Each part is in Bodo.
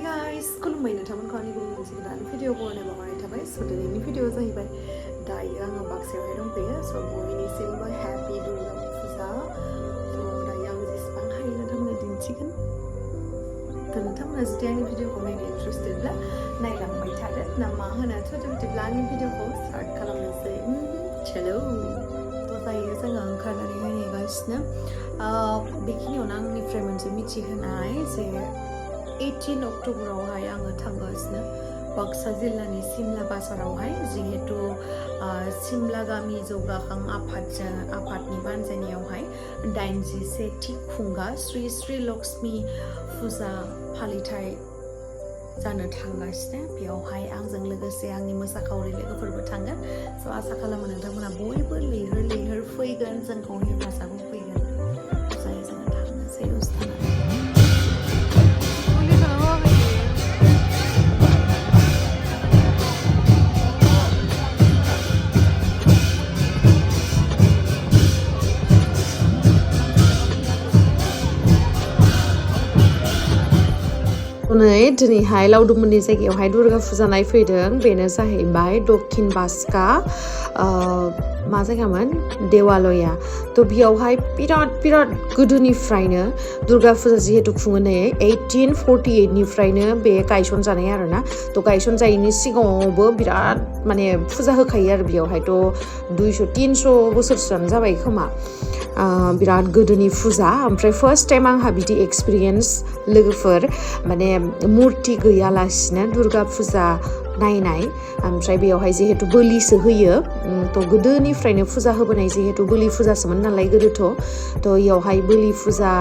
guys, खुलुमबाय नोंथांमोनखौ आंनि गुबुन मोनसे गोदान भिडिअ बरायनाय बावहरनाय थाबाय। स' दिनैनि भिडिअ जाहैबाय दायो आङो बाक्सायावहाय दंफैयो। स' बयनिसिमबो हेपि दुर्गा फुजा। स' दायो आं जेसेबां हायो नोंथांमोननो दिन्थिगोन। थ' नोंथांमोना जुदि आंनि भिडिअखौ नायनो इन्टारेस्टेडब्ला नायलांबाय थादो ना मा होनो। थ' बिदिब्ला आंनि भिडिअखौ स्टार्ट खालामनोसै। चलो थ' दायो जोङो ओंखारनानैहाय नेगासिनो। बेखिनियावनो आंनिफ्राय मोनसे मिथिहोनाय जे 18 अक्ट'बरावहाय आङो थांगासिनो बाक्सा जिल्लानि सिमला बाजारावहाय, जिहेतु सिमला गामि जौगाखां आफादनि बानजायनायावहाय 87थि खुंगा श्री श्री लक्ष्मी फुजा फालिथाय जानो थांगासिनो। बेयावहाय आंजों लोगोसे आंनि मोसाखावरि लोगोफोरबो थांगोन। स' आसा खालामो नोंथांमोना बयबो लैहोर लैहोर फैगोन, जोंखौ हेफाजाब होफैगोन। जाय जोङो थांनोसै दसे दिनैहाय लावदुममोननि जायगायावहाय दुर्गा फुजा नायफैदों। बेनो जाहैबाय दक्षिण बाक्सा मा जायगामोन देवालया। थ' बेयावहाय बिराद गोदोनिफ्रायनो दुर्गा फुजा जिहेतु खुङो नै 1848निफ्रायनो बे गायसनजानाय आरोना। थ' गायसनजायैनि सिगाङावबो बिराद माने फुजा होखायो आरो बेयावहायथ' 200-300 बोसोरसोआनो जाबाय खोमा। बिराद गोदोनि फुजा। ओमफ्राय फार्स्ट टाइम आंहा बिदि एक्सपिरियेन्स लोगोफोर माने मुर्ति गैयालासिनो दुर्गा फुजा नायनाय। ओमफ्राय बेयावहाय जिहेतु बोलिसो होयो। थ' गोदोनिफ्रायनो फुजा होबोनाय जिहेतु बोलि फुजासोमोन नालाय गोदोथ'। थ' बेयावहाय बोलि फुजा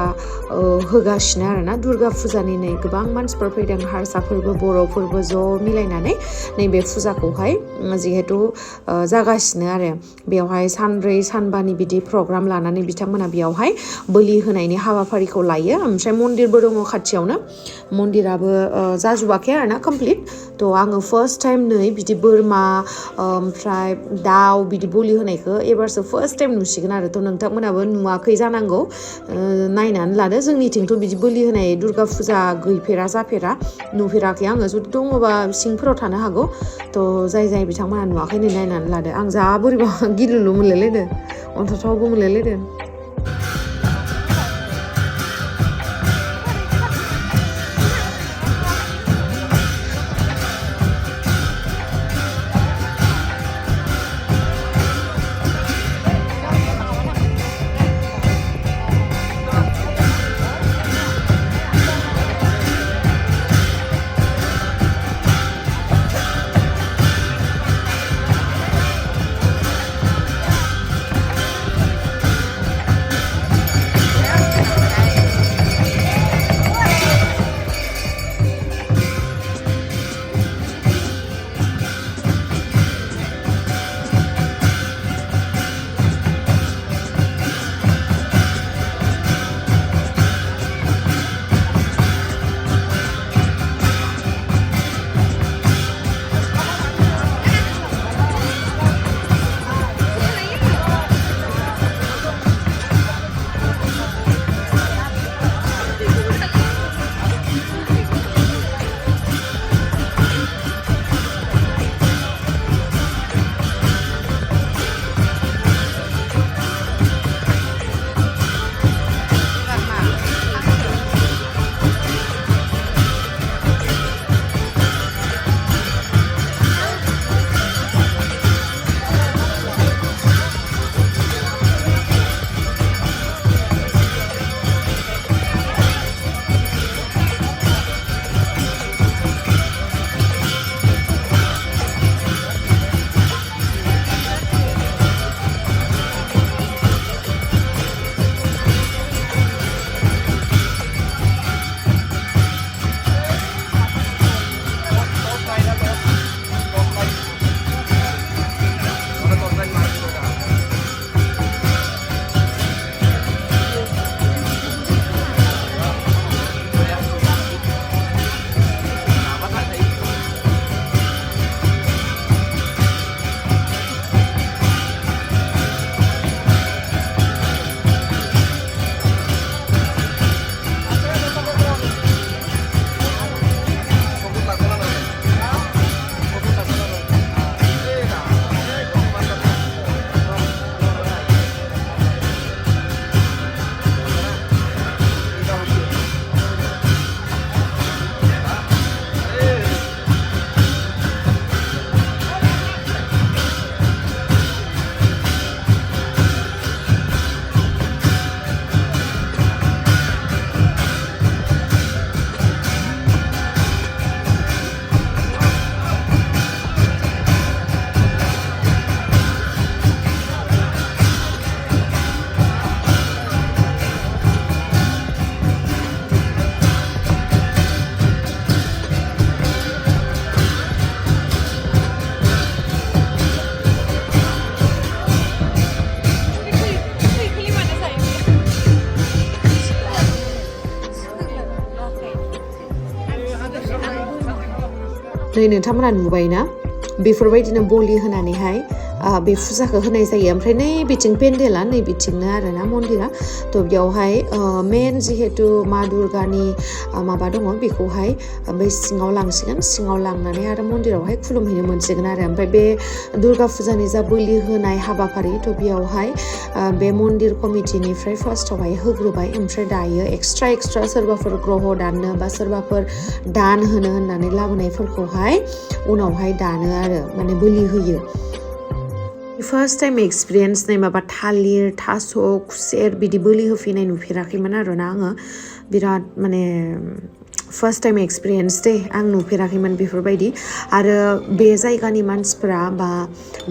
होगासिनो आरोना। दुर्गा फुजानि नै गोबां मानसिफोर फैदों, हारसाफोरबो बर'फोरबो ज' मिलायनानै नैबे फुजाखौहाय जिहेतु जागासिनो आरो। बेवहाय सानब्रै सानबानि बिदि प्रग्राम लानानै बिथांमोना बेयावहाय बोलि होनायनि हाबाफारिखौ लायो। ओमफ्राय मन्दिरबो दङ खाथियावनो। मन्दिराबो जाजोबाखै आरोना कमप्लिट। थ' आङो फार्स्ट टाइम नै बिदि बोरमा ओमफ्राय दाउ बिदि बोलि होनायखौ एबारसो फार्स्ट टाइम नुसिगोन आरो। थ' नोंथांमोनाबो नुवाखै जानांगौ, नायनानै लादो। जोंनिथिंथ' बिदि बोलि होनाय दुर्गा फुजा गैफेरा जाफेरा, नुफेराखै आङो। जुदि दङबा सिंफोराव थानो हागौ। थ' जाय बिथांमोना नुवाखै नै नायनानै लादो। आं जा बोरैबा गिलुलु मोनलायलायदो, अन्थावथावबो मोनलायलायदो। नै नोंथांमोना नुबायना बेफोरबायदिनो बलि होनानैहाय बे फुजाखौ होनाय जायो ओमफ्राय नै बिथिं पेन्डेला नै बिथिंनो आरोना मन्दिरा थ' बेयावहाय मेन जिहेतु मा दुर्गानि माबा दङ बेखौहाय बै सिङाव लांसिगोन सिङाव लांनानै आरो मन्दिरावहाय खुलुमहैनो मोनसिगोन आरो ओमफ्राय बे दुर्गा फुजानि जा बोलि होनाय हाबाफारि थ' बेयावहाय बे मन्दिर कमिटिनिफ्राय फार्स्टआवहाय होग्रोबाय ओमफ्राय दायो एक्सट्रा सोरबाफोर ग्रह दाननो बा सोरबाफोर दान होनो होननानै लाबोनायफोरखौहाय उनावहाय दानो आरो माने बोलि होयो फार्स्ट टाइम एक्सपिरियेन्स नै माबा थालिर थास' खुसेर बिदि बोलि होफैनाय नुफेराखैमोन आरोना आङो बिराद माने फार्स्ट टाइम एक्सपिरियेन्स दे आं नुफेराखैमोन बेफोरबायदि आरो बे जायगानि मानसिफोरा बा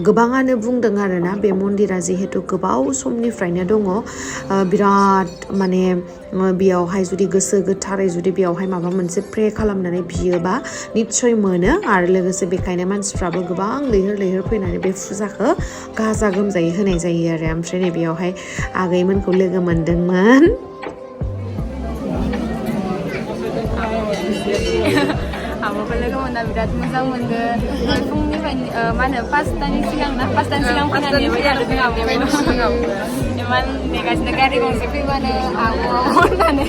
गोबाङानो बुंदों आरोना बे मन्दिरा जिहेतु गोबाव समनिफ्रायनो दङ बिराद माने बेयावहाय जुदि गोसो गोथारै जुदि बेयावहाय माबा मोनसे प्रे खालामनानै बियोबा निस्सय मोनो आरो लोगोसे बेखायनो मानसिफ्राबो गोबां लैहोर फैनानै बे फुजाखौ गाजा गोमजायै होनाय जायो आरो ओमफ्राय नै बेयावहाय आगैमोनखौ लोगो मोनदोंमोन आब'खौ लोगो मोनना बिराद मोजां मोनदों फुंनिफ्राय मा होनो पासतानि सिगां फैनानै नेबाय थादों जों आब'खौ इमान नेगासिनो गारि गंसे फैबानो आब' होननानै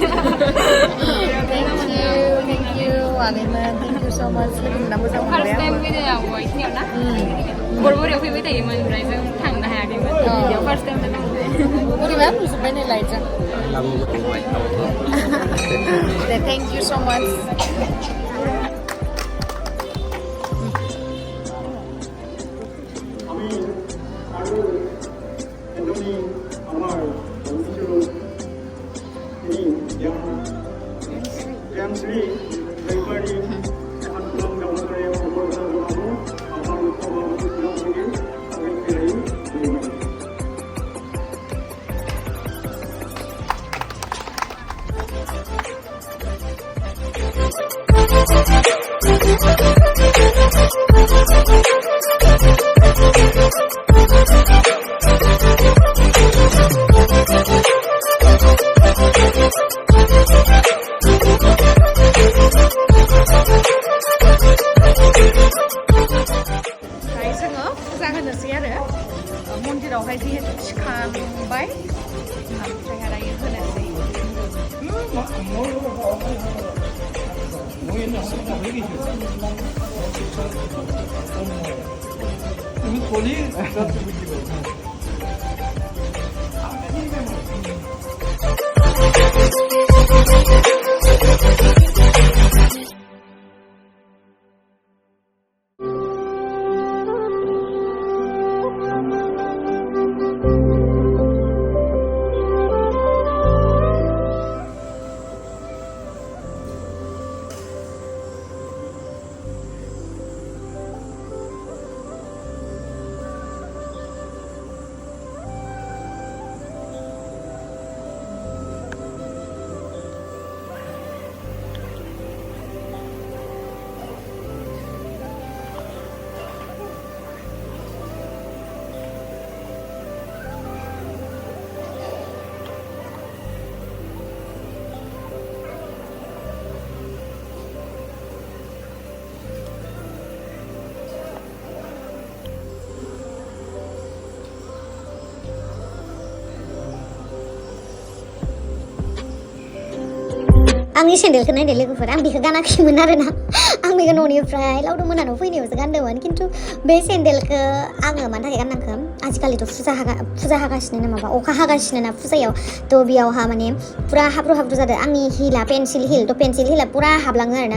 थेंक इउ आगैमोन थेंक इउ स' माच लोगो मोनना मोजां मोनबाय फार्स्ट टाइम फैदों आब' बेखिनियाव ना बरबरियाव फैबाय थायोमोन ओमफ्राय जों थांनो हायाखैमोन बेयाव फार्स्ट टाइम लोगो मोनबाय बोरैबा नुजोब्बाय नै लाइटजों दे थेंक इउ स' माच मन्दिरावहाय जिहेतु थिखांबाय ओमफ्राय दायो होनोसै आंनि सेन्देलखौ नायदो लोगोफोर आं बेखौ गानाखैमोन आरोना आं बेखौ न'निफ्राय लावदुम मोनानाव फैनायावसो गानदोंमोन खिन्थु बे सेन्देलखौ आङो मानि थाखाय गाननांखो आजिखालिथ' फुजा हागासिनो ना माबा अखा हागासिनो ना फुजायाव थ' बेयावहा माने पुरा हाब्रु जादों आंनि हिला पेन्सिल हिल थ' पेन्सिल हिला पुरा हाबलाङो आरोना